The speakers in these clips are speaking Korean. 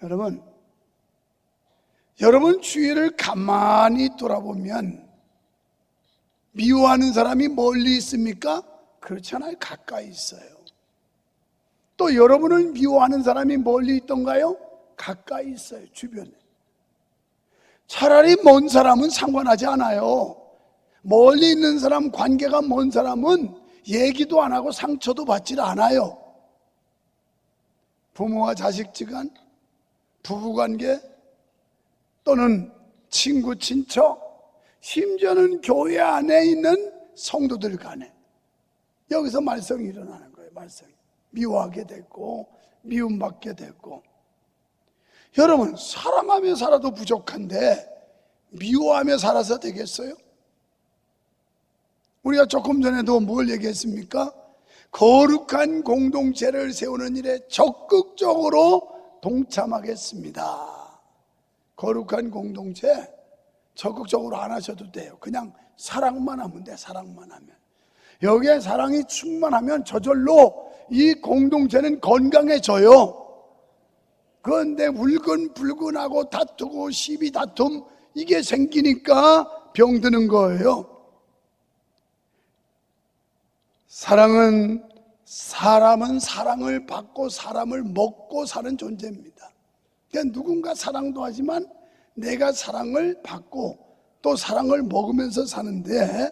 여러분 주위를 가만히 돌아보면 미워하는 사람이 멀리 있습니까? 그렇지 않아요. 가까이 있어요. 또 여러분을 미워하는 사람이 멀리 있던가요? 가까이 있어요. 주변에. 차라리 먼 사람은 상관하지 않아요. 멀리 있는 사람, 관계가 먼 사람은 얘기도 안 하고 상처도 받질 않아요. 부모와 자식지간, 부부관계, 또는 친구, 친척, 심지어는 교회 안에 있는 성도들 간에 여기서 말썽이 일어나는 거예요. 말썽이. 미워하게 됐고 미움받게 됐고. 여러분, 사랑하며 살아도 부족한데 미워하며 살아서 되겠어요? 우리가 조금 전에도 뭘 얘기했습니까? 거룩한 공동체를 세우는 일에 적극적으로 동참하겠습니다. 거룩한 공동체 적극적으로 안 하셔도 돼요. 그냥 사랑만 하면 돼. 사랑만 하면. 여기에 사랑이 충만하면 저절로 이 공동체는 건강해져요. 그런데 울근불근하고 다투고 시비 다툼 이게 생기니까 병드는 거예요. 사람은 사랑을 받고 사람을 먹고 사는 존재입니다. 그러니까 누군가 사랑도 하지만 내가 사랑을 받고 또 사랑을 먹으면서 사는데,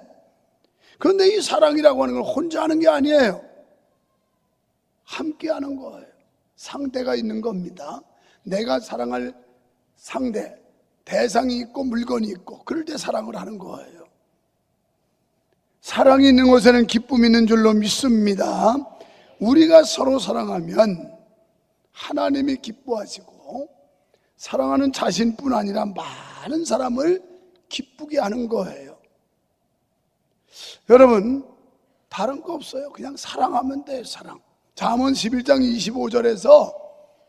그런데 이 사랑이라고 하는 걸 혼자 하는 게 아니에요. 함께 하는 거예요. 상대가 있는 겁니다. 내가 사랑할 상대, 대상이 있고 물건이 있고 그럴 때 사랑을 하는 거예요. 사랑이 있는 곳에는 기쁨이 있는 줄로 믿습니다. 우리가 서로 사랑하면 하나님이 기뻐하시고 사랑하는 자신뿐 아니라 많은 사람을 기쁘게 하는 거예요. 여러분, 다른 거 없어요. 그냥 사랑하면 돼요. 사랑. 잠언 11장 25절에서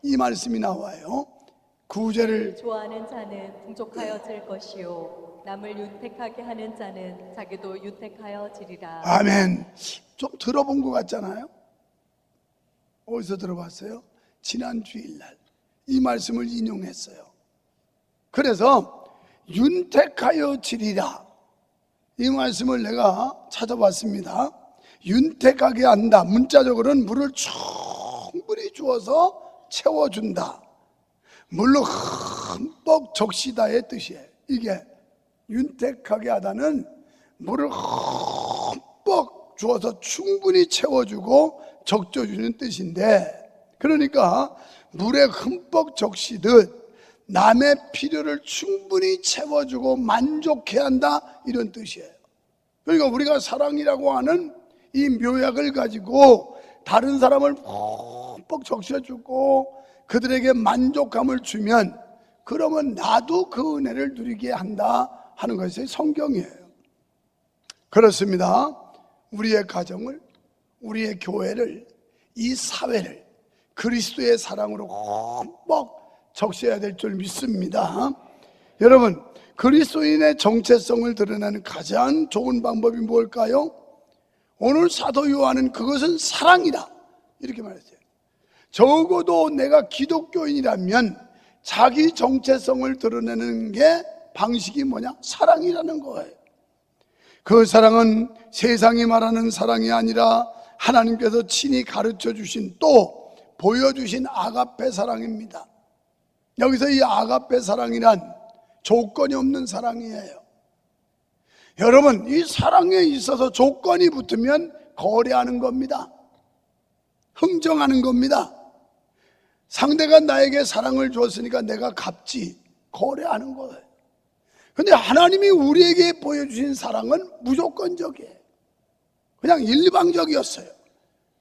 이 말씀이 나와요. 구제를 좋아하는 자는 풍족하여질 것이요 남을 윤택하게 하는 자는 자기도 윤택하여지리라. 아멘. 좀 들어본 것 같잖아요. 어디서 들어봤어요? 지난 주일날 이 말씀을 인용했어요. 그래서 윤택하여지리라, 이 말씀을 내가 찾아봤습니다. 윤택하게 한다, 문자적으로는 물을 충분히 주어서 채워준다, 물로 흠뻑 적시다의 뜻이에요. 이게 윤택하게 하다는 물을 흠뻑 주어서 충분히 채워주고 적셔주는 뜻인데, 그러니까 물에 흠뻑 적시듯 남의 필요를 충분히 채워주고 만족해 한다, 이런 뜻이에요. 그러니까 우리가 사랑이라고 하는 이 묘약을 가지고 다른 사람을 흠뻑 적셔주고 그들에게 만족감을 주면, 그러면 나도 그 은혜를 누리게 한다 하는 것이 성경이에요. 그렇습니다. 우리의 가정을, 우리의 교회를, 이 사회를 그리스도의 사랑으로 흠뻑 적셔야 될 줄 믿습니다. 여러분, 그리스도인의 정체성을 드러내는 가장 좋은 방법이 뭘까요? 오늘 사도 요한은 그것은 사랑이다, 이렇게 말했어요. 적어도 내가 기독교인이라면 자기 정체성을 드러내는 게 방식이 뭐냐? 사랑이라는 거예요. 그 사랑은 세상이 말하는 사랑이 아니라 하나님께서 친히 가르쳐 주신, 또 보여주신 아가페 사랑입니다. 여기서 이 아가페 사랑이란 조건이 없는 사랑이에요. 여러분, 이 사랑에 있어서 조건이 붙으면 거래하는 겁니다. 흥정하는 겁니다. 상대가 나에게 사랑을 줬으니까 내가 갚지, 거래하는 거예요. 근데 하나님이 우리에게 보여주신 사랑은 무조건적이에요. 그냥 일방적이었어요.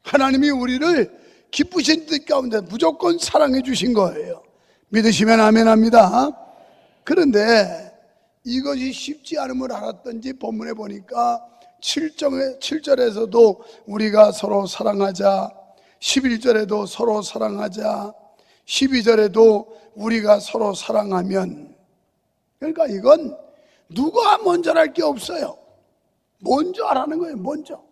하나님이 우리를 기쁘신 뜻 가운데 무조건 사랑해 주신 거예요. 믿으시면 아멘 합니다. 그런데 이것이 쉽지 않음을 알았던지 본문에 보니까 7절에서도 우리가 서로 사랑하자, 11절에도 서로 사랑하자, 12절에도 우리가 서로 사랑하면, 그러니까 이건 누가 먼저 할 게 없어요. 먼저 하라는 거예요. 먼저.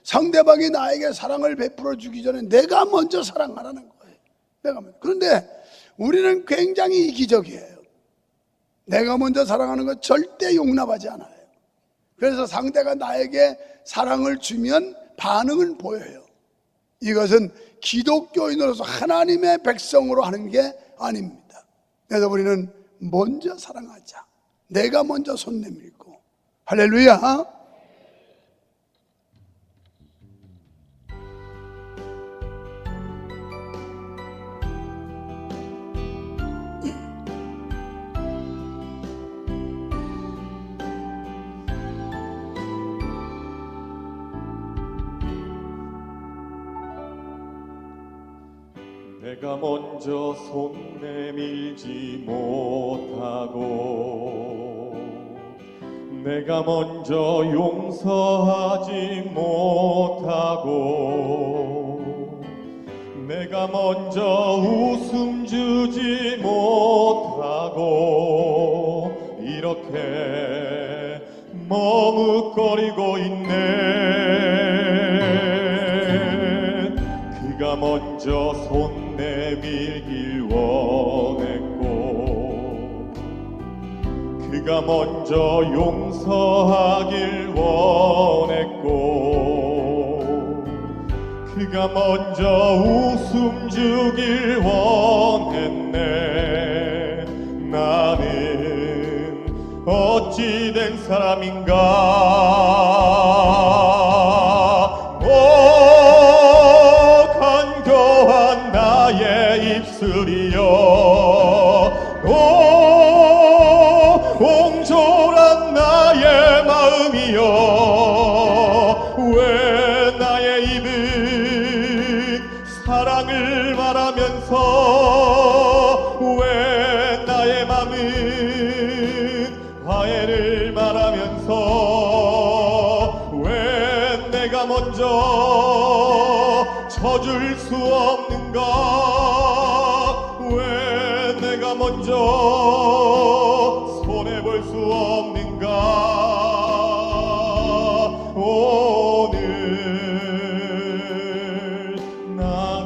상대방이 나에게 사랑을 베풀어 주기 전에 내가 먼저 사랑하라는 거예요. 내가 먼저. 그런데 우리는 굉장히 이기적이에요. 내가 먼저 사랑하는 것 절대 용납하지 않아요. 그래서 상대가 나에게 사랑을 주면 반응을 보여요. 이것은 기독교인으로서 하나님의 백성으로 하는 게 아닙니다. 그래서 우리는 먼저 사랑하자. 내가 먼저 손 내밀고. 할렐루야. 내가 먼저 손 내밀지 못하고 내가 먼저 용서하지 못하고 내가 먼저 웃음 주지 못하고 이렇게 머뭇거리고 있네. 그가 먼저 손 내밀길 원했고 그가 먼저 용서하길 원했고 그가 먼저 웃음 주길 원했네. 나는 어찌 된 사람인가. 오 간교한 나의 입술이여, 오 옹졸한 나의 마음이여, 왜 나의 입은 사랑을 말하면서 왜 나의 마음은 화해를 말하면서 왜 내가 먼저 져줄 수 없는가. 왜 내가 먼저 손해볼 수 없는가. 오늘 나는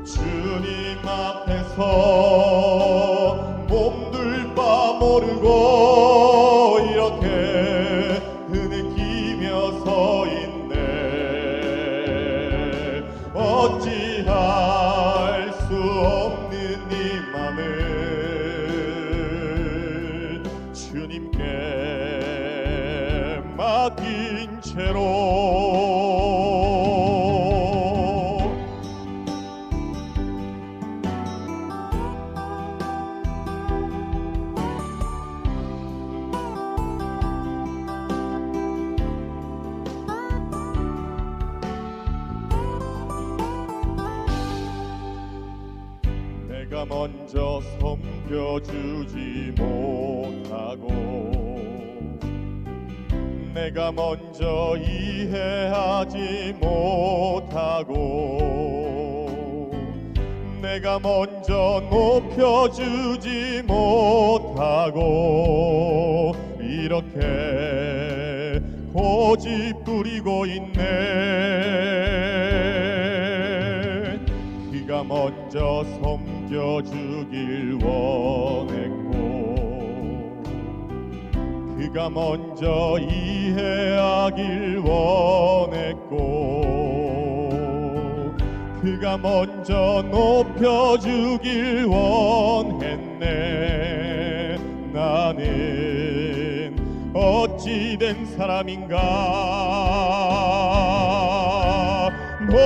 주님 앞에서 몸둘 바 모르고 이렇게 흐느끼며 서 있네. 어찌할 수 없는 이 맘을 주님께 맡긴 채로 내가 먼저 섬겨주지 못하고 내가 먼저 이해하지 못하고 내가 먼저 높여주지 못하고 이렇게 고집 부리고 있네. 그가 먼저 섬겨주길 원했고 그가 먼저 이해하길 원했고 그가 먼저 높여주길 원했네. 나는 어찌 된 사람인가. 너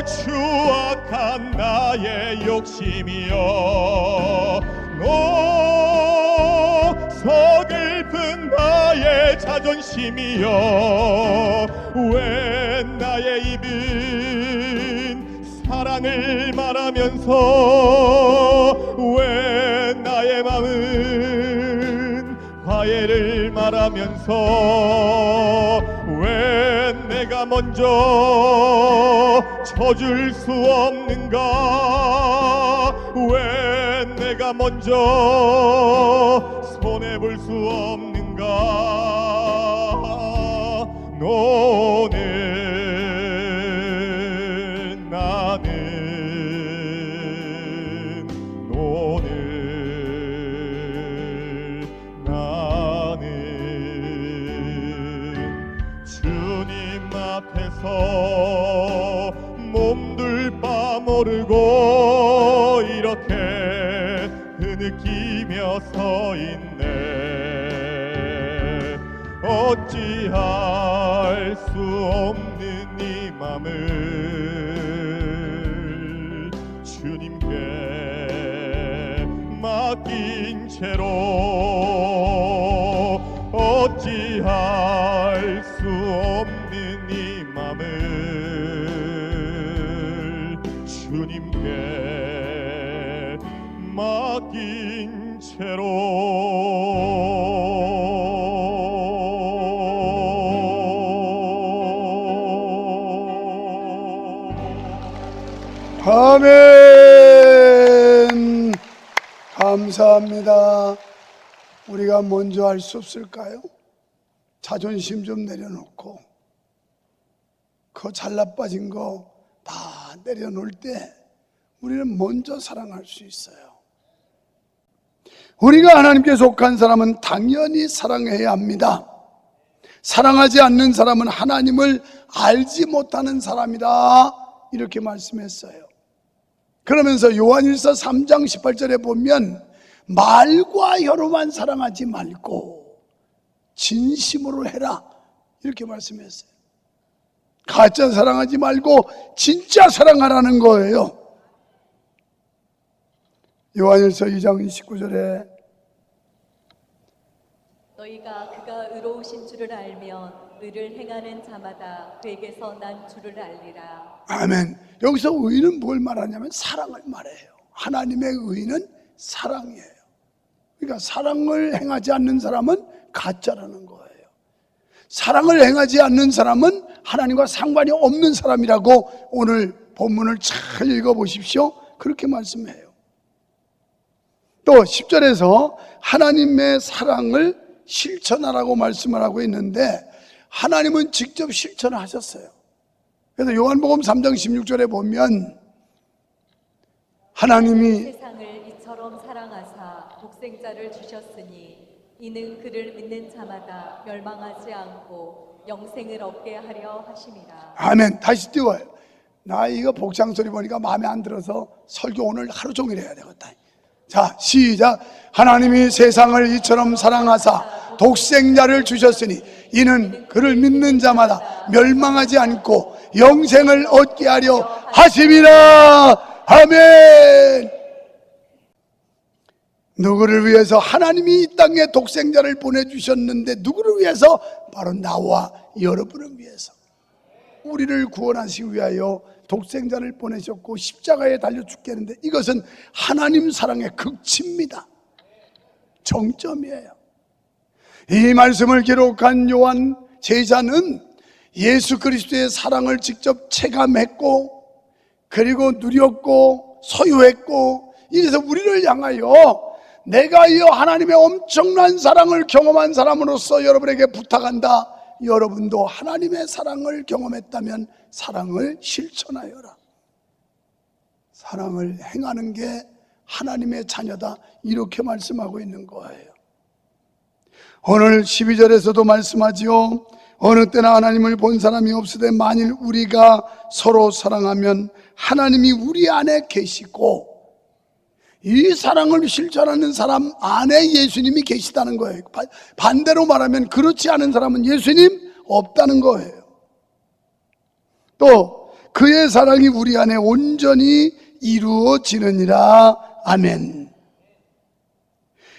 추악한 나의 욕심이여, 너 서글픈 나의 자존심이여, 왜 나의 입은 사랑을 말하면서 왜 나의 마음은 화해를 말하면서 왜 내가 먼저 져줄 수 없는가. 왜 내가 먼저 손해볼 수 없는가. 느끼며 서 있네. 어찌할 수 없는 이 맘을 주님께 맡긴 채로 어찌할 수 없는 이 맘을 주님께 맡긴 채로. 아멘. 감사합니다. 우리가 먼저 할 수 없을까요? 자존심 좀 내려놓고 그 잘나빠진 거 다 내려놓을 때 우리는 먼저 사랑할 수 있어요. 우리가 하나님께 속한 사람은 당연히 사랑해야 합니다. 사랑하지 않는 사람은 하나님을 알지 못하는 사람이다, 이렇게 말씀했어요. 그러면서 요한일서 3장 18절에 보면 말과 혀로만 사랑하지 말고 진심으로 해라, 이렇게 말씀했어요. 가짜 사랑하지 말고 진짜 사랑하라는 거예요. 요한일서 2장 29절에 너희가 그가 의로우신 줄을 알면 의를 행하는 자마다 그에게서 난 줄을 알리라. 아멘. 여기서 의는 뭘 말하냐면 사랑을 말해요. 하나님의 의는 사랑이에요. 그러니까 사랑을 행하지 않는 사람은 가짜라는 거예요. 사랑을 행하지 않는 사람은 하나님과 상관이 없는 사람이라고 오늘 본문을 잘 읽어보십시오. 그렇게 말씀해요. 또 10절에서 하나님의 사랑을 실천하라고 말씀을 하고 있는데 하나님은 직접 실천을 하셨어요. 그래서 요한복음 3장 16절에 보면 하나님이 세상을 이처럼 사랑하사 독생자를 주셨으니 이는 그를 믿는 자마다 멸망하지 않고 영생을 얻게 하려 하심이라. 아멘. 다시 띄워요. 나 이거 복장 소리 보니까 마음에 안 들어서 설교 오늘 하루 종일 해야 되겠다. 자, 시작. 하나님이 세상을 이처럼 사랑하사 독생자를 주셨으니 이는 그를 믿는 자마다 멸망하지 않고 영생을 얻게 하려 하심이라. 아멘. 누구를 위해서? 하나님이 이 땅에 독생자를 보내주셨는데 누구를 위해서? 바로 나와 여러분을 위해서. 우리를 구원하시기 위하여 독생자를 보내셨고 십자가에 달려 죽겠는데 이것은 하나님 사랑의 극치입니다. 정점이에요. 이 말씀을 기록한 요한 제자는 예수 그리스도의 사랑을 직접 체감했고 그리고 누렸고 소유했고, 이래서 우리를 향하여 내가 이 하나님의 엄청난 사랑을 경험한 사람으로서 여러분에게 부탁한다. 여러분도 하나님의 사랑을 경험했다면 사랑을 실천하여라. 사랑을 행하는 게 하나님의 자녀다, 이렇게 말씀하고 있는 거예요. 오늘 12절에서도 말씀하지요. 어느 때나 하나님을 본 사람이 없으되 만일 우리가 서로 사랑하면 하나님이 우리 안에 계시고, 이 사랑을 실천하는 사람 안에 예수님이 계시다는 거예요. 반대로 말하면 그렇지 않은 사람은 예수님 없다는 거예요. 또 그의 사랑이 우리 안에 온전히 이루어지느니라. 아멘.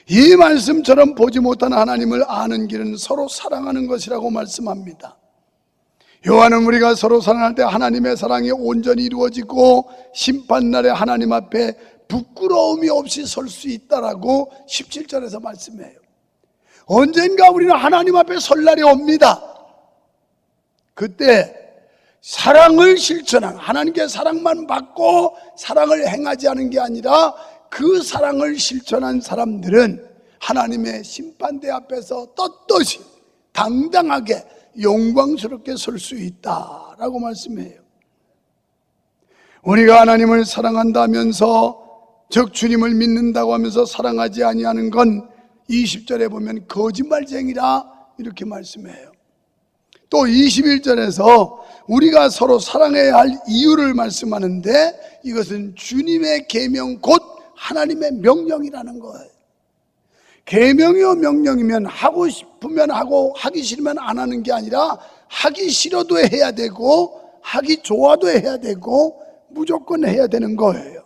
이 말씀처럼 보지 못한 하나님을 아는 길은 서로 사랑하는 것이라고 말씀합니다. 요한은 우리가 서로 사랑할 때 하나님의 사랑이 온전히 이루어지고 심판날에 하나님 앞에 부끄러움이 없이 설 수 있다라고 17절에서 말씀해요. 언젠가 우리는 하나님 앞에 설 날이 옵니다. 그때 사랑을 실천한, 하나님께 사랑만 받고 사랑을 행하지 않은 게 아니라 그 사랑을 실천한 사람들은 하나님의 심판대 앞에서 떳떳이 당당하게 영광스럽게 설 수 있다라고 말씀해요. 우리가 하나님을 사랑한다면서, 즉 주님을 믿는다고 하면서 사랑하지 아니하는 건 20절에 보면 거짓말쟁이라 이렇게 말씀해요. 또 21절에서 우리가 서로 사랑해야 할 이유를 말씀하는데 이것은 주님의 계명 곧 하나님의 명령이라는 거예요. 계명이요 명령이면 하고 싶으면 하고 하기 싫으면 안 하는 게 아니라 하기 싫어도 해야 되고 하기 좋아도 해야 되고 무조건 해야 되는 거예요.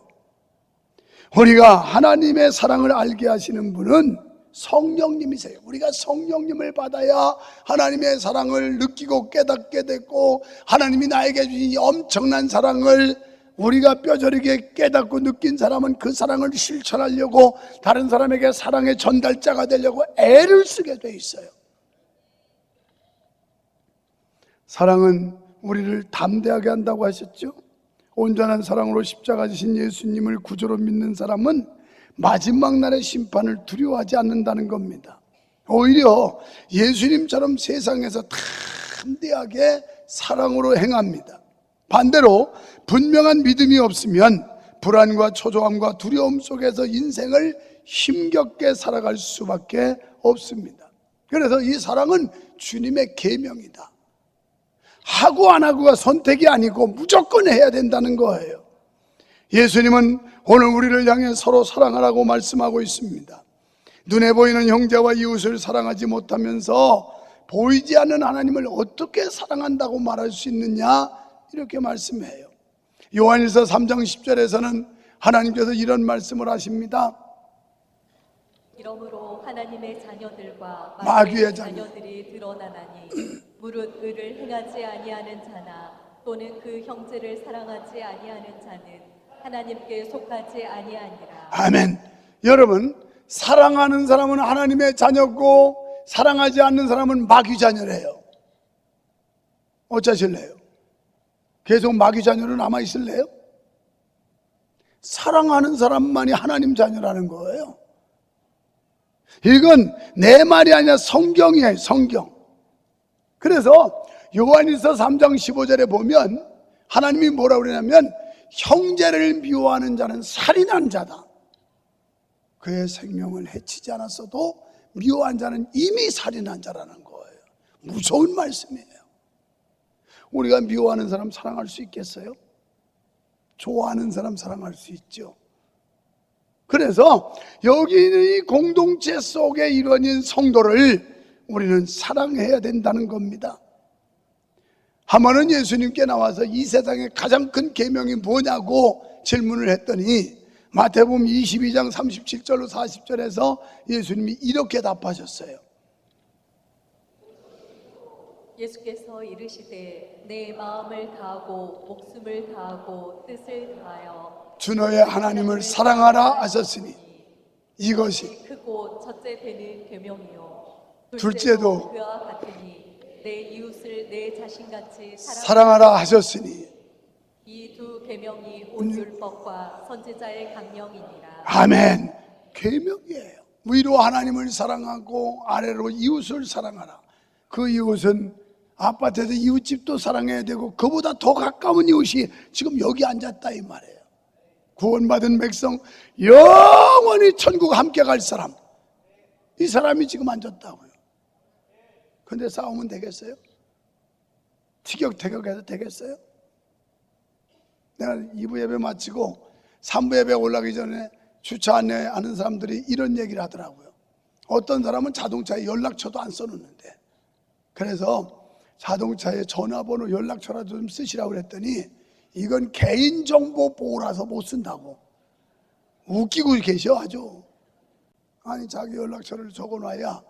우리가 하나님의 사랑을 알게 하시는 분은 성령님이세요. 우리가 성령님을 받아야 하나님의 사랑을 느끼고 깨닫게 됐고, 하나님이 나에게 주신 이 엄청난 사랑을 우리가 뼈저리게 깨닫고 느낀 사람은 그 사랑을 실천하려고, 다른 사람에게 사랑의 전달자가 되려고 애를 쓰게 돼 있어요. 사랑은 우리를 담대하게 한다고 하셨죠. 온전한 사랑으로 십자가 지신 예수님을 구주로 믿는 사람은 마지막 날의 심판을 두려워하지 않는다는 겁니다. 오히려 예수님처럼 세상에서 담대하게 사랑으로 행합니다. 반대로 분명한 믿음이 없으면 불안과 초조함과 두려움 속에서 인생을 힘겹게 살아갈 수밖에 없습니다. 그래서 이 사랑은 주님의 계명이다. 하고 안 하고가 선택이 아니고 무조건 해야 된다는 거예요. 예수님은 오늘 우리를 향해 서로 사랑하라고 말씀하고 있습니다. 눈에 보이는 형제와 이웃을 사랑하지 못하면서 보이지 않는 하나님을 어떻게 사랑한다고 말할 수 있느냐, 이렇게 말씀해요. 요한일서 3장 10절에서는 하나님께서 이런 말씀을 하십니다. 이러므로 하나님의 자녀들과 마귀의 자녀들이 드러나나니 무릇 의를 행하지 아니하는 자나 또는 그 형제를 사랑하지 아니하는 자는 하나님께 속하지 아니하니라. 아멘. 여러분, 사랑하는 사람은 하나님의 자녀고 사랑하지 않는 사람은 마귀 자녀래요. 어쩌실래요? 계속 마귀 자녀로 남아 있을래요? 사랑하는 사람만이 하나님 자녀라는 거예요. 이건 내 말이 아니라 성경이에요. 성경. 그래서 요한일서 3장 15절에 보면 하나님이 뭐라고 그러냐면, 형제를 미워하는 자는 살인한 자다. 그의 생명을 해치지 않았어도 미워한 자는 이미 살인한 자라는 거예요. 무서운 말씀이에요. 우리가 미워하는 사람 사랑할 수 있겠어요? 좋아하는 사람 사랑할 수 있죠. 그래서 여기 있는 이 공동체 속의 일원인 성도를 우리는 사랑해야 된다는 겁니다. 하만은 예수님께 나와서 이 세상의 가장 큰 계명이 뭐냐고 질문을 했더니 마태복음 22장 37절로 40절에서 예수님이 이렇게 답하셨어요. 예수께서 이르시되 내 마음을 다하고 목숨을 다하고 뜻을 다하여 주 너의 하나님을 사랑하라 하셨으니 이것이 크고 첫째 되는 계명이요 둘째도 그와 같으니 내 이웃을 내 자신같이 사랑하라 하셨으니, 이 두 계명이 온 율법과 선지자의 강령이니라. 아멘. 계명이에요. 위로 하나님을 사랑하고 아래로 이웃을 사랑하라. 그 이웃은 아파트에서 이웃집도 사랑해야 되고 그보다 더 가까운 이웃이 지금 여기 앉았다 이 말이에요. 구원받은 백성, 영원히 천국 함께 갈 사람, 이 사람이 지금 앉았다고요. 근데 싸우면 되겠어요? 티격태격해서 되겠어요? 내가 2부 예배 마치고 3부 예배 올라가기 전에 주차 안내하는 사람들이 이런 얘기를 하더라고요. 어떤 사람은 자동차에 연락처도 안 써놓는데, 그래서 자동차에 전화번호 연락처라도 좀 쓰시라고 그랬더니 이건 개인정보 보호라서 못 쓴다고 웃기고 계셔 아주. 아니 자기 연락처를 적어놔야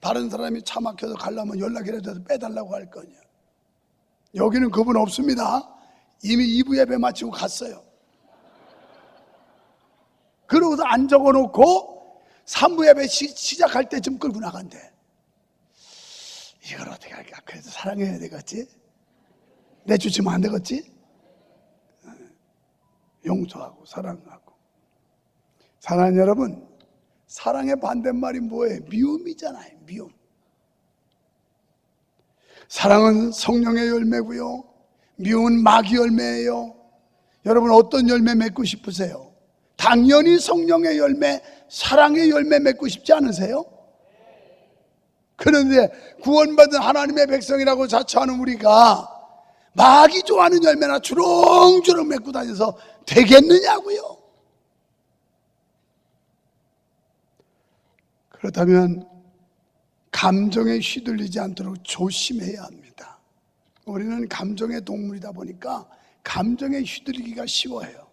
다른 사람이 차 막혀서 가려면 연락이라도 해서 빼달라고 할 거냐. 여기는 그분 없습니다. 이미 2부 예배 마치고 갔어요. 그러고서 안 적어놓고 3부 예배 시작할 때쯤 끌고 나간대. 이걸 어떻게 할까? 그래도 사랑해야 되겠지? 내쫓으면 안 되겠지? 용서하고 사랑하고. 사랑하는 여러분, 사랑의 반대말이 뭐예요? 미움이잖아요. 미움. 사랑은 성령의 열매고요, 미움은 마귀 열매예요. 여러분 어떤 열매 맺고 싶으세요? 당연히 성령의 열매, 사랑의 열매 맺고 싶지 않으세요? 그런데 구원받은 하나님의 백성이라고 자처하는 우리가 마귀 좋아하는 열매나 주렁주렁 맺고 다녀서 되겠느냐고요. 그렇다면 감정에 휘둘리지 않도록 조심해야 합니다. 우리는 감정의 동물이다 보니까 감정에 휘둘리기가 쉬워요.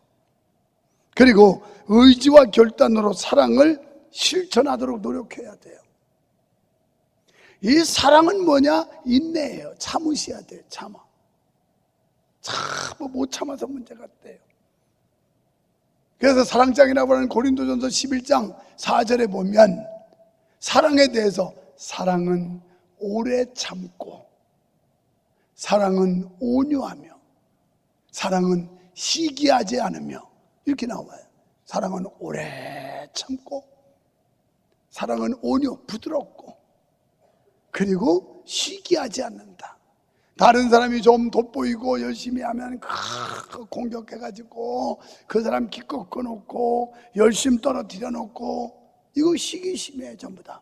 그리고 의지와 결단으로 사랑을 실천하도록 노력해야 돼요. 이 사랑은 뭐냐? 인내예요. 참으셔야 돼요. 참아. 못 참아서 문제가 돼요. 그래서 사랑장이라고 하는 고린도전서 11장 4절에 보면 사랑에 대해서 사랑은 오래 참고, 사랑은 온유하며, 사랑은 시기하지 않으며, 이렇게 나와요. 사랑은 오래 참고, 사랑은 온유, 부드럽고, 그리고 시기하지 않는다. 다른 사람이 좀 돋보이고 열심히 하면 공격해가지고 그 사람 기껏 꺼놓고 열심 떨어뜨려 놓고, 이거 시기심이에요. 전부 다.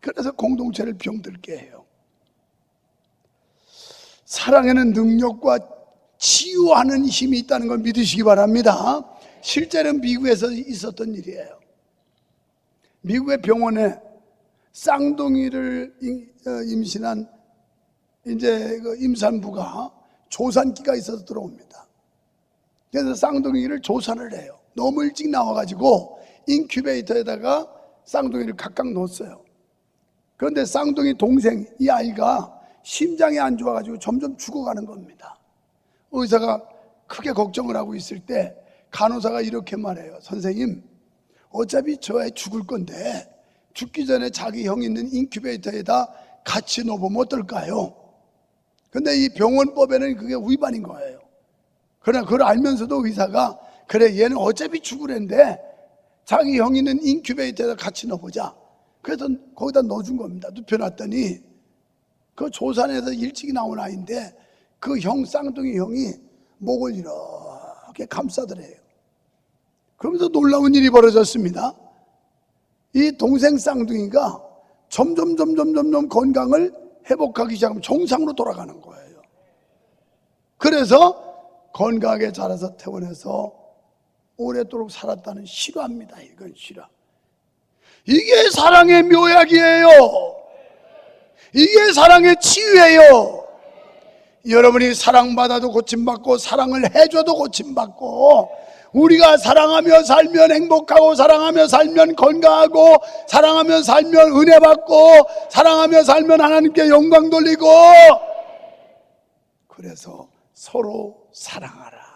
그래서 공동체를 병들게 해요. 사랑에는 능력과 치유하는 힘이 있다는 걸 믿으시기 바랍니다. 실제로 미국에서 있었던 일이에요. 미국의 병원에 쌍둥이를 임신한 이제 그 임산부가 조산기가 있어서 들어옵니다. 그래서 쌍둥이를 조산을 해요. 너무 일찍 나와가지고 인큐베이터에다가 쌍둥이를 각각 넣었어요. 그런데 쌍둥이 동생, 이 아이가 심장이 안 좋아가지고 점점 죽어가는 겁니다. 의사가 크게 걱정을 하고 있을 때 간호사가 이렇게 말해요. 선생님, 어차피 저 애 죽을 건데 죽기 전에 자기 형 있는 인큐베이터에다 같이 넣어보면 어떨까요? 근데 이 병원법에는 그게 위반인 거예요. 그러나 그걸 알면서도 의사가 그래, 얘는 어차피 죽을 애인데 자기 형 있는 인큐베이터에다 같이 넣어보자. 그래서 거기다 넣어준 겁니다. 눕혀놨더니 그 조산에서 일찍 나온 아이인데 그 형, 쌍둥이 형이 목을 이렇게 감싸더래요. 그러면서 놀라운 일이 벌어졌습니다. 이 동생 쌍둥이가 점점 건강을 회복하기 시작하면 정상으로 돌아가는 거예요. 그래서 건강하게 자라서 태어나서 오랫도록 살았다는 실화입니다. 이건 실화. 이게 사랑의 묘약이에요. 이게 사랑의 치유예요. 여러분이 사랑받아도 고침받고 사랑을 해줘도 고침받고, 우리가 사랑하며 살면 행복하고, 사랑하며 살면 건강하고, 사랑하며 살면 은혜 받고, 사랑하며 살면 하나님께 영광 돌리고, 그래서 서로 사랑하라.